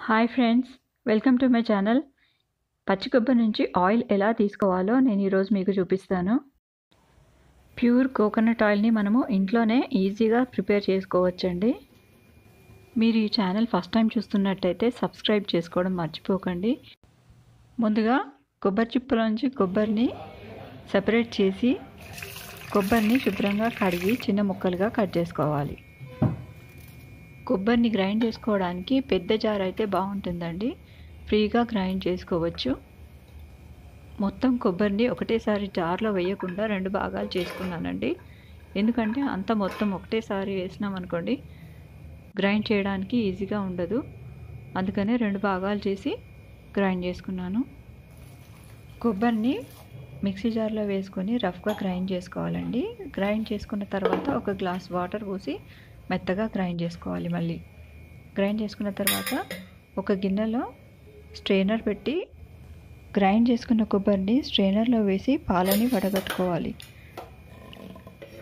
Hi friends, welcome to my channel. పచ్చి కొబ్బరి నుంచి ఆయిల్ ఎలా తీసుకోవాలో నేను ఈరోజు మీకు చూపిస్తాను. ప్యూర్ కోకోనట్ ఆయిల్ని మనము ఇంట్లోనే ఈజీగా ప్రిపేర్ చేసుకోవచ్చండి. మీరు ఈ ఛానల్ ఫస్ట్ టైం చూస్తున్నట్టయితే సబ్స్క్రైబ్ చేసుకోవడం మర్చిపోకండి. ముందుగా కొబ్బరి చిప్పల నుంచి కొబ్బరిని సెపరేట్ చేసి కొబ్బరిని శుభ్రంగా కడిగి చిన్న ముక్కలుగా కట్ చేసుకోవాలి. కొబ్బరిని గ్రైండ్ చేసుకోవడానికి పెద్ద జార్ అయితే బాగుంటుందండి. ఫ్రీగా గ్రైండ్ చేసుకోవచ్చు. మొత్తం కొబ్బరిని ఒకటేసారి జార్లో వేయకుండా 2 భాగాలు చేసుకున్నానండి. ఎందుకంటే అంత మొత్తం ఒకటేసారి వేసినామనుకోండి గ్రైండ్ చేయడానికి ఈజీగా ఉండదు. అందుకనే 2 భాగాలు చేసి గ్రైండ్ చేసుకున్నాను. కొబ్బరిని మిక్సీ జార్లో వేసుకొని రఫ్గా గ్రైండ్ చేసుకోవాలండి. గ్రైండ్ చేసుకున్న తర్వాత ఒక గ్లాస్ వాటర్ పోసి మెత్తగా గ్రైండ్ చేసుకోవాలి. మళ్ళీ గ్రైండ్ చేసుకున్న తర్వాత ఒక గిన్నెలో స్ట్రెయినర్ పెట్టి గ్రైండ్ చేసుకున్న కొబ్బరిని స్ట్రెయినర్లో వేసి పాలని వడగట్టుకోవాలి.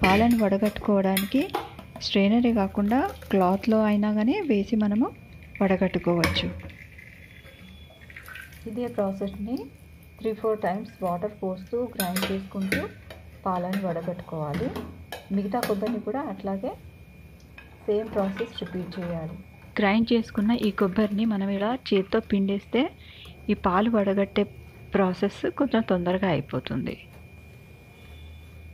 పాలను వడగట్టుకోవడానికి స్ట్రెయినరే కాకుండా క్లాత్లో అయినా కానీ వేసి మనము వడగట్టుకోవచ్చు. ఇదే ప్రాసెస్ని 3-4 టైమ్స్ వాటర్ పోస్తూ గ్రైండ్ చేసుకుంటూ పాలను వడగట్టుకోవాలి. మిగతా కొబ్బరిని కూడా అట్లాగే సేమ్ ప్రాసెస్ రిపీట్ చేయాలి. గ్రైండ్ చేసుకున్న ఈ కొబ్బరిని మనం ఇలా చేతితో పిండేస్తే ఈ పాలు వడగట్టే ప్రాసెస్ కొంచెం తొందరగా అయిపోతుంది.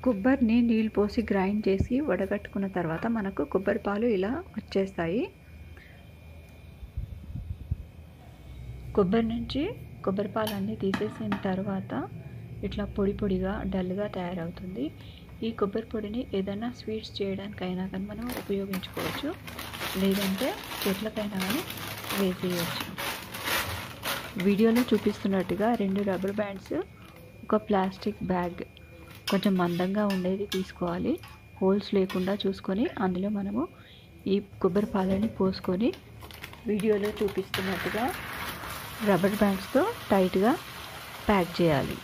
కొబ్బరిని నీళ్ళు పోసి గ్రైండ్ చేసి వడగట్టుకున్న తర్వాత మనకు కొబ్బరి పాలు ఇలా వచ్చేస్తాయి. కొబ్బరి నుంచి కొబ్బరి పాలన్నీ తీసేసిన తర్వాత ఇట్లా పొడి పొడిగా డల్గా తయారవుతుంది. ఈ కొబ్బరి పొడిని ఏదైనా స్వీట్స్ చేయడానికైనా కానీ మనం ఉపయోగించుకోవచ్చు, లేదంటే చెట్లకైనా కానీ వేసేయచ్చు. వీడియోలో చూపిస్తున్నట్టుగా 2 రబ్బర్ బ్యాండ్స్, ఒక ప్లాస్టిక్ బ్యాగ్ కొంచెం మందంగా ఉండేది తీసుకోవాలి. హోల్స్ లేకుండా చూసుకొని అందులో మనము ఈ కొబ్బరి పాలని పోసుకొని వీడియోలో చూపిస్తున్నట్టుగా రబ్బర్ బ్యాండ్స్తో టైట్గా ప్యాక్ చేయాలి.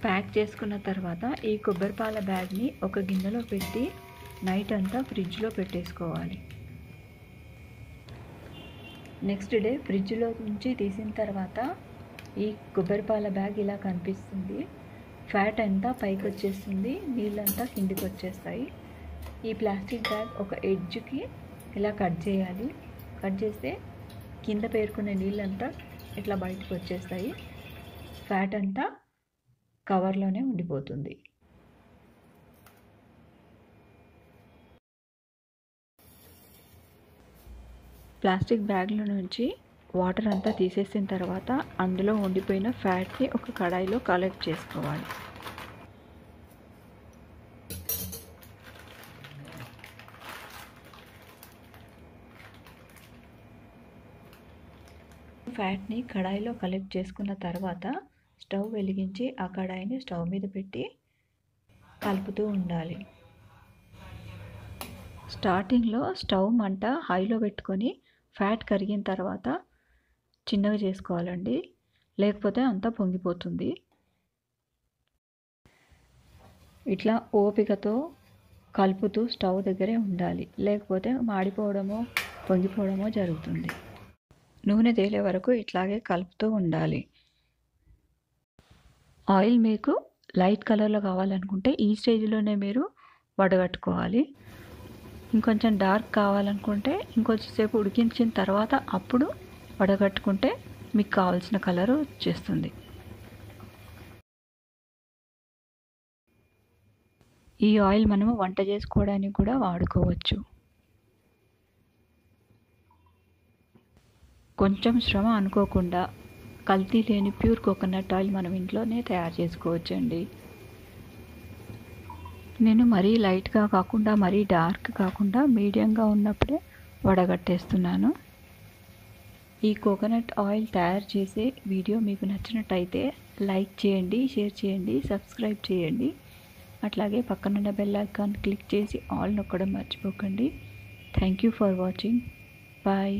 ప్యాక్ చేసుకున్న తర్వాత ఈ కొబ్బరి పాల బ్యాగ్ని ఒక గిన్నెలో పెట్టి నైట్ అంతా ఫ్రిడ్జ్లో పెట్టేసుకోవాలి. నెక్స్ట్ డే ఫ్రిడ్జ్లో నుంచి తీసిన తర్వాత ఈ కొబ్బరి పాల బ్యాగ్ ఇలా కనిపిస్తుంది. ఫ్యాట్ అంతా పైకి వచ్చేస్తుంది, నీళ్ళంతా కిందికి వచ్చేస్తాయి. ఈ ప్లాస్టిక్ బ్యాగ్ ఒక ఎడ్జ్కి ఇలా కట్ చేయాలి. కట్ చేస్తే కింద పేరుకునే నీళ్ళంతా ఇట్లా బయటకు వచ్చేస్తాయి. ఫ్యాట్ అంతా కవర్లోనే ఉండిపోతుంది. ప్లాస్టిక్ బ్యాగ్ల నుంచి వాటర్ అంతా తీసేసిన తర్వాత అందులో ఉండిపోయిన ఫ్యాట్ని ఒక కడాయిలో కలెక్ట్ చేసుకోవాలి. ఫ్యాట్ని కడాయిలో కలెక్ట్ చేసుకున్న తర్వాత స్టవ్ వెలిగించి ఆ కడాయిని స్టవ్ మీద పెట్టి కలుపుతూ ఉండాలి. స్టార్టింగ్లో స్టవ్ మంట హైలో పెట్టుకొని ఫ్యాట్ కరిగిన తర్వాత చిన్నగా చేసుకోవాలండి, లేకపోతే అంతా పొంగిపోతుంది. ఇట్లా ఓపికతో కలుపుతూ స్టవ్ దగ్గరే ఉండాలి, లేకపోతే మాడిపోవడమో పొంగిపోవడమో జరుగుతుంది. నూనె తేలే వరకు ఇట్లాగే కలుపుతూ ఉండాలి. ఆయిల్ మీకు లైట్ కలర్లో కావాలనుకుంటే ఈ స్టేజ్లోనే మీరు వడగట్టుకోవాలి. ఇంకొంచెం డార్క్ కావాలనుకుంటే ఇంకొంచెం సేపు ఉడికించిన తర్వాత అప్పుడు వడగట్టుకుంటే మీకు కావాల్సిన కలరు వచ్చేస్తుంది. ఈ ఆయిల్ మనము వంట చేసుకోవడానికి కూడా వాడుకోవచ్చు. కొంచెం శ్రమ అనుకోకుండా కల్తీ లేని ప్యూర్ కోకోనట్ ఆయిల్ మనం ఇంట్లోనే తయారు చేసుకోవచ్చండి. నేను మరీ లైట్గా కాకుండా మరీ డార్క్ కాకుండా మీడియంగా ఉన్నప్పుడే వడగట్టేస్తున్నాను. ఈ కోకోనట్ ఆయిల్ తయారు చేసే వీడియో మీకు నచ్చినట్టయితే లైక్ చేయండి, షేర్ చేయండి, సబ్స్క్రైబ్ చేయండి. అట్లాగే పక్కనున్న బెల్ ఐకాన్ క్లిక్ చేసి ఆల్ నొక్కడం మర్చిపోకండి. Thank you for watching. Bye.